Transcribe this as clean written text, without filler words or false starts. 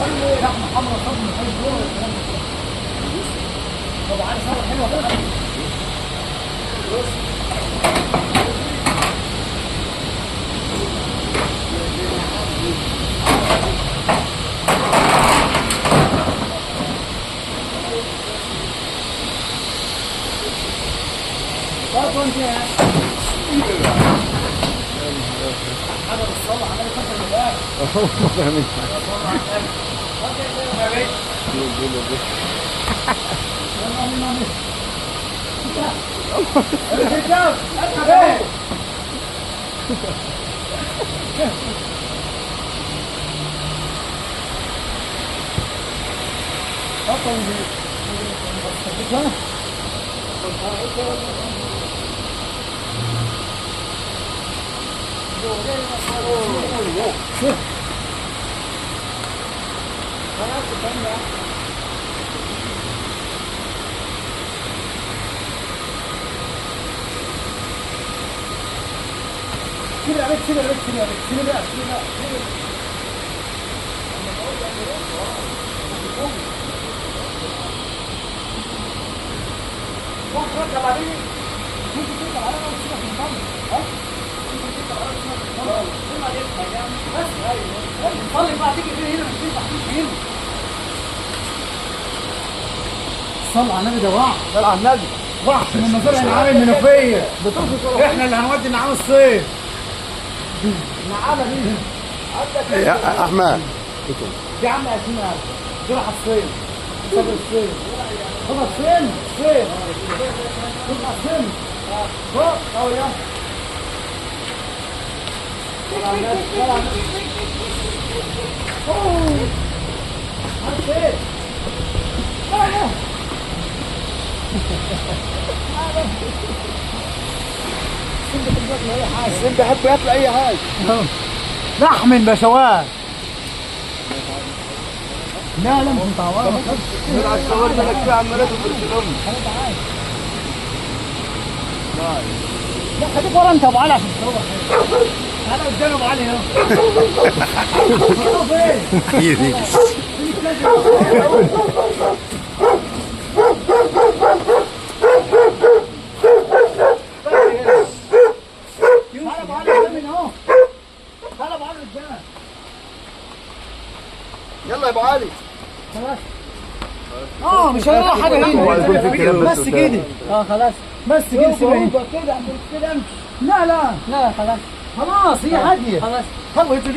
لحمه حمرا صدمه من اي جوه والكلام ده كله. طب عايز صور حلوه كده. برضه انت حاجه بالصلاه عمال يفكر بالله. صل على النبي. ده وعد. صل على النبي. وعد من مزارع النعام المنوفيه. احنا اللي هنودي النعام الصيف. النعامه دي عندك يا احمد دي عامله 20000. دي راح الصين. صبر الصين. خدها الصين. الصين. خدها الصين. فوق اهو يلا. صل على النبي. صل على النبي. اوه. عارف ايه؟ السن بيحب ياكل اي حاجه. لحم البشوات. لا مش متعوضه. على الصور بالك فيها عمالات وبرسلهم. لا خليك ورا انت ابو علي عشان تصور. تعالى قدام ابو علي اهو. يلا يا ابو علي. خلاص. مش هنروح حاجه هنا. بس كده. خلاص. بس كده سيبها هنا. كده امشي. لا خلاص. خلاص هي هاديه. خلاص.